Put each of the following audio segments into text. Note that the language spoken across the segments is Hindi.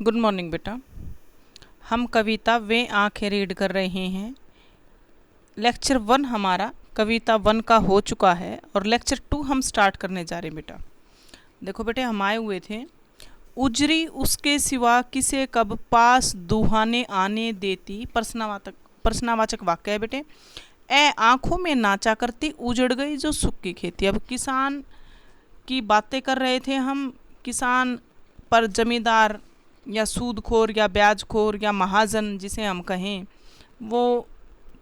गुड मॉर्निंग बेटा। हम कविता वे आंखें रीड कर रहे हैं। लेक्चर 1 हमारा कविता 1 का हो चुका है और लेक्चर 2 हम स्टार्ट करने जा रहे हैं बेटा। देखो बेटे, हम आए हुए थे। उजरी उसके सिवा किसे कब पास दुहाने आने देती। प्रश्नवाचक वाक्य है बेटे। ए आंखों में नाचा करती उजड़ गई जो सूखी खेती। अब किसान की बातें कर रहे थे हम। किसान पर जमींदार या सूदखोर या ब्याजखोर या महाजन जिसे हम कहें, वो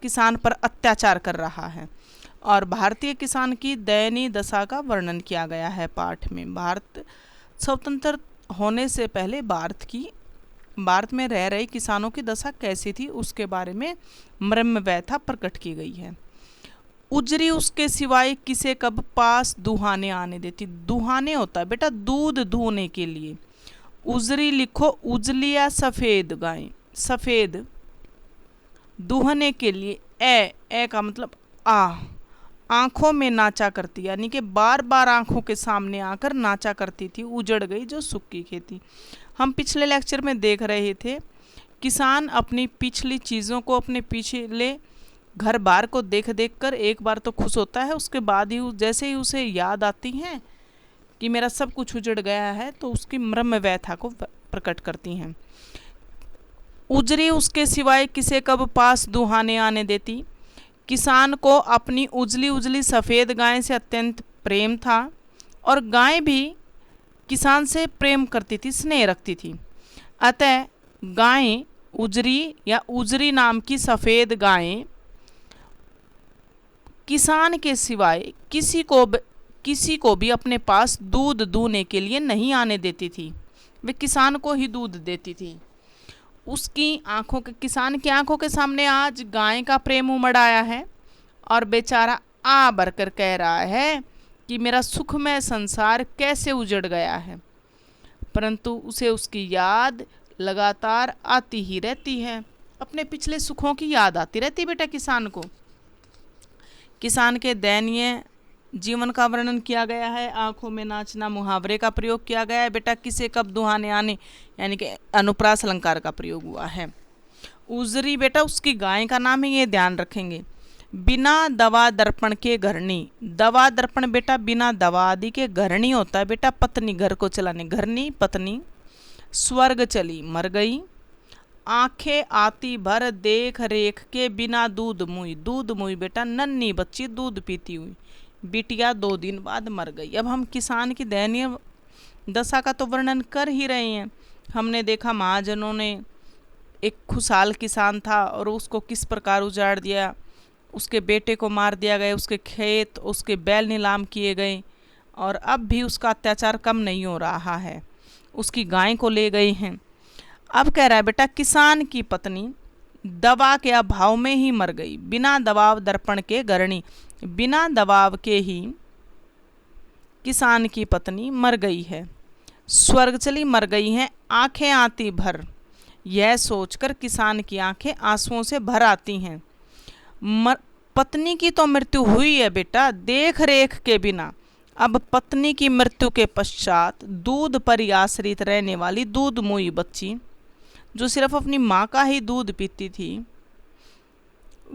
किसान पर अत्याचार कर रहा है। और भारतीय किसान की दयनीय दशा का वर्णन किया गया है पाठ में। भारत स्वतंत्र होने से पहले भारत में रह रहे किसानों की दशा कैसी थी उसके बारे में मर्म व्यथा प्रकट की गई है। उजरी उसके सिवाय किसे कब पास दुहाने आने देती। दुहाने होता है बेटा दूध दूहने के लिए। उजरी लिखो उजलिया सफ़ेद गाय। सफ़ेद दूहने के लिए ए का मतलब आँखों में नाचा करती, यानी कि बार बार आँखों के सामने आकर नाचा करती थी। उजड़ गई जो सूखी खेती। हम पिछले लेक्चर में देख रहे थे किसान अपनी पिछली चीज़ों को, अपने पिछले घर बार को देख देख कर एक बार तो खुश होता है, उसके बाद ही जैसे ही उसे याद आती हैं कि मेरा सब कुछ उजड़ गया है तो उसकी मर्म व्यथा को प्रकट करती हैं। उजरी उसके सिवाय किसे कब पास दुहाने आने देती। किसान को अपनी उजली उजली सफ़ेद गाय से अत्यंत प्रेम था और गाय भी किसान से प्रेम करती थी, स्नेह रखती थी। अतः गाय उजरी या उजरी नाम की सफ़ेद गाय किसान के सिवाय किसी को भी अपने पास दूध दूहने के लिए नहीं आने देती थी। वे किसान को ही दूध देती थी। किसान की आंखों के सामने आज गाय का प्रेम उमड़ आया है और बेचारा भरकर कह रहा है कि मेरा सुखमय संसार कैसे उजड़ गया है, परंतु उसे उसकी याद लगातार आती ही रहती है। अपने पिछले सुखों की याद आती रहती बेटा किसान को। किसान के दयनीय जीवन का वर्णन किया गया है। आंखों में नाचना मुहावरे का प्रयोग किया गया है बेटा। किसे कब दुहाने आने यानी कि अनुप्रास अलंकार का प्रयोग हुआ है। उजरी बेटा उसकी गाय का नाम है, ये ध्यान रखेंगे। बिना दवा दर्पण के घरनी। दवा दर्पण बेटा बिना दवा आदि के घरनी होता है बेटा पत्नी, घर को चलाने। घरनी पत्नी। स्वर्ग चली मर गई। आंखें आती भर देख रेख के बिना दूध मुई। दूध मुई बेटा नन्ही बच्ची दूध पीती हुई। बिटिया 2 दिन बाद मर गई। अब हम किसान की दयनीय दशा का तो वर्णन कर ही रहे हैं। हमने देखा महाजनों ने, एक खुशहाल किसान था और उसको किस प्रकार उजाड़ दिया। उसके बेटे को मार दिया गया, उसके खेत, उसके बैल नीलाम किए गए और अब भी उसका अत्याचार कम नहीं हो रहा है। उसकी गाय को ले गए हैं। अब कह रहा है बेटा किसान की पत्नी दवा के अभाव में ही मर गई। बिना दबाव दर्पण के घरनी। बिना दबाव के ही किसान की पत्नी मर गई है। स्वर्ग चली मर गई हैं। आंखें आती भर। यह सोचकर किसान की आंखें आंसुओं से भर आती हैं। पत्नी की तो मृत्यु हुई है बेटा देख रेख के बिना। अब पत्नी की मृत्यु के पश्चात दूध पर ही आश्रित रहने वाली दूध मुई बच्ची, जो सिर्फ अपनी माँ का ही दूध पीती थी,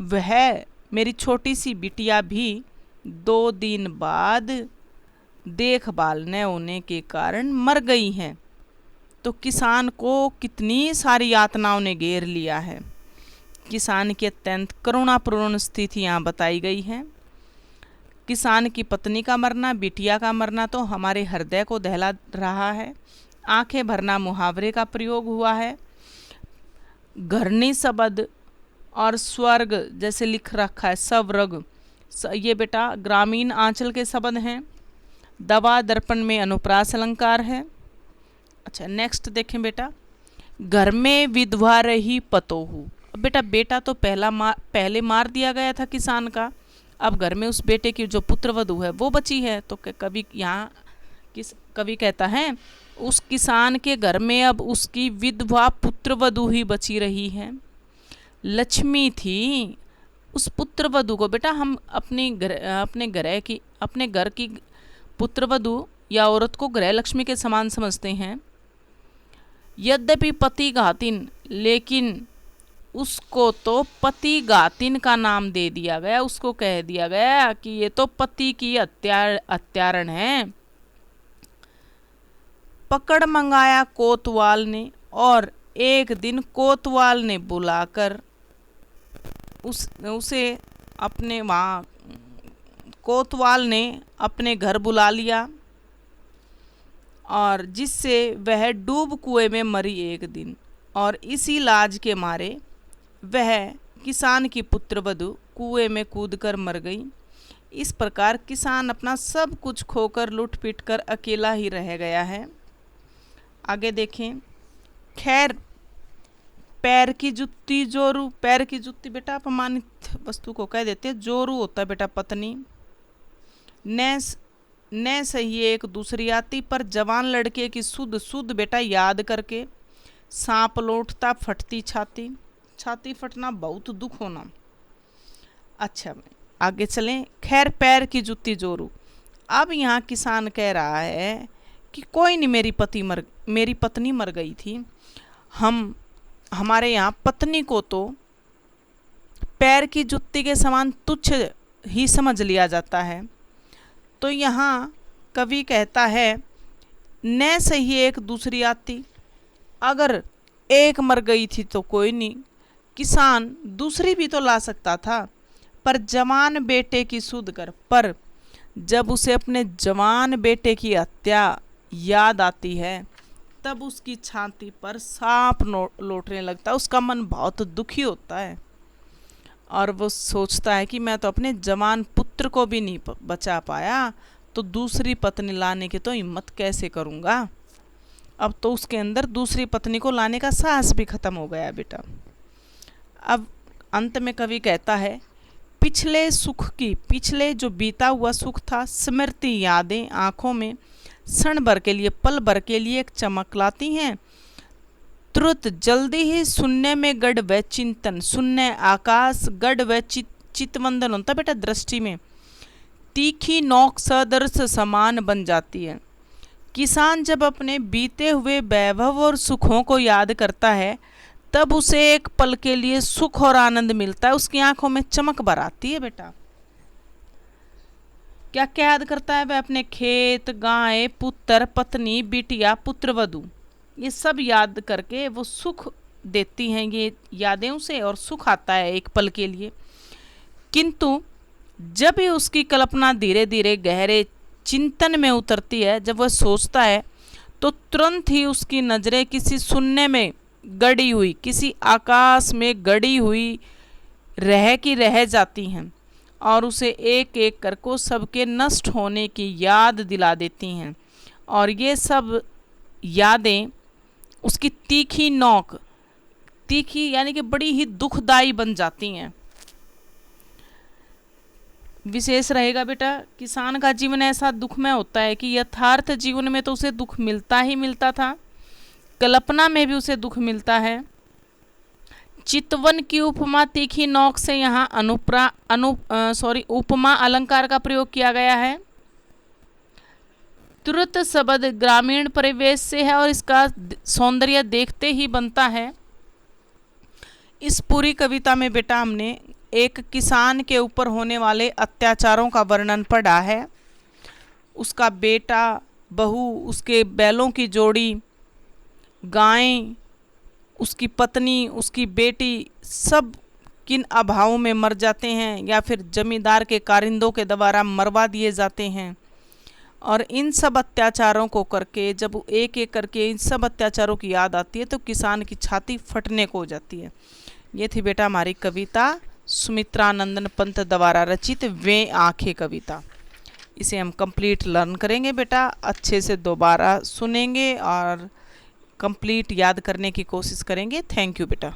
वह मेरी छोटी सी बिटिया भी 2 दिन बाद देखभाल न होने के कारण मर गई हैं। तो किसान को कितनी सारी यातनाओं ने घेर लिया है। किसान की अत्यंत करुणापूर्ण स्थिति यहाँ बताई गई है। किसान की पत्नी का मरना, बिटिया का मरना तो हमारे हृदय को दहला रहा है। आंखें भरना मुहावरे का प्रयोग हुआ है। घरनी शब्द और स्वर्ग जैसे लिख रखा है स्वर्ग, ये बेटा ग्रामीण आंचल के शब्द हैं। दवा दर्पण में अनुप्रास अलंकार है। अच्छा नेक्स्ट देखें बेटा। घर में विधवा रही पतोहू। बेटा तो पहले मार दिया गया था किसान का। अब घर में उस बेटे की जो पुत्रवधू है वो बची है। तो कवि कहता है उस किसान के घर में अब उसकी विधवा पुत्रवधू ही बची रही है। लक्ष्मी थी उस पुत्रवधू को बेटा हम अपने घर की पुत्रवधू या औरत को गृह लक्ष्मी के समान समझते हैं। यद्यपि पति घातिन, लेकिन उसको तो पति घातिन का नाम दे दिया गया, उसको कह दिया गया कि ये तो पति की हत्यारण है। पकड़ मंगाया कोतवाल ने, और एक दिन कोतवाल ने बुलाकर उसे अपने वहाँ कोतवाल ने अपने घर बुला लिया, और जिससे वह डूब कुएं में मरी एक दिन, और इसी लाज के मारे वह किसान की पुत्रवधू कुएं में कूदकर मर गई। इस प्रकार किसान अपना सब कुछ खोकर लुट पिट कर अकेला ही रह गया है। आगे देखें। खैर पैर की जुत्ती जोरू, पैर की जुत्ती बेटा अपमानित वस्तु को कह देते हैं, जोरू होता है बेटा पत्नी। न सही एक दूसरी आती, पर जवान लड़के की सुध सुध बेटा याद करके सांप लौटता फटती छाती, छाती फटना बहुत दुख होना। अच्छा आगे चलें। खैर पैर की जुत्ती जोरू। अब यहाँ किसान कह रहा है कि कोई नहीं, मेरी पत्नी मर गई थी, हमारे यहाँ पत्नी को तो पैर की जुत्ती के समान तुच्छ ही समझ लिया जाता है। तो यहाँ कवि कहता है न सही एक दूसरी आती, अगर एक मर गई थी तो कोई नहीं, किसान दूसरी भी तो ला सकता था, पर जवान बेटे की सुध कर। पर जब उसे अपने जवान बेटे की हत्या याद आती है तब उसकी छाती पर सांप लौटने लगता है, उसका मन बहुत दुखी होता है, और वो सोचता है कि मैं तो अपने जवान पुत्र को भी नहीं बचा पाया, तो दूसरी पत्नी लाने की तो हिम्मत कैसे करूँगा। अब तो उसके अंदर दूसरी पत्नी को लाने का साहस भी खत्म हो गया बेटा। अब अंत में कवि कहता है पिछले सुख की, पिछले जो बीता हुआ सुख था, स्मृति यादें आंखों में क्षण भर के लिए, पल भर के लिए एक चमक लाती हैं। तुरंत जल्दी ही शून्य में गढ़ व चिंतन, शून्य आकाश गढ़ व चितवंदन होता बेटा दृष्टि में, तीखी नोक सदर्श समान बन जाती है। किसान जब अपने बीते हुए वैभव और सुखों को याद करता है तब उसे एक पल के लिए सुख और आनंद मिलता है, उसकी आंखों में चमक भर आती है बेटा। क्या क्या याद करता है वह? अपने खेत, गाय, पुत्र, पत्नी, बिटिया, पुत्रवधू, ये सब याद करके वो सुख देती हैं ये यादें उसे, और सुख आता है एक पल के लिए। किंतु जब ही उसकी कल्पना धीरे धीरे गहरे चिंतन में उतरती है, जब वह सोचता है, तो तुरंत ही उसकी नज़रें किसी शून्य में गड़ी हुई, किसी आकाश में गड़ी हुई रह जाती हैं, और उसे एक एक करके सबके नष्ट होने की याद दिला देती हैं। और ये सब यादें उसकी तीखी नोक, तीखी यानी कि बड़ी ही दुखदाई बन जाती हैं। विशेष रहेगा बेटा, किसान का जीवन ऐसा दुखमय होता है कि यथार्थ जीवन में तो उसे दुख मिलता ही मिलता था, कल्पना में भी उसे दुख मिलता है। चितवन की उपमा तीखी नोक से यहाँ उपमा अलंकार का प्रयोग किया गया है। तुरंत शब्द ग्रामीण परिवेश से है और इसका सौंदर्य देखते ही बनता है। इस पूरी कविता में बेटा हमने एक किसान के ऊपर होने वाले अत्याचारों का वर्णन पढ़ा है। उसका बेटा, बहू, उसके बैलों की जोड़ी, गायें, उसकी पत्नी, उसकी बेटी, सब किन अभावों में मर जाते हैं या फिर जमींदार के कारिंदों के द्वारा मरवा दिए जाते हैं। और इन सब अत्याचारों को करके जब एक एक करके इन सब अत्याचारों की याद आती है तो किसान की छाती फटने को हो जाती है। ये थी बेटा हमारी कविता सुमित्रानंदन पंत द्वारा रचित वे आंखें कविता। इसे हम कंप्लीट लर्न करेंगे बेटा, अच्छे से दोबारा सुनेंगे और कंप्लीट याद करने की कोशिश करेंगे। थैंक यू बेटा।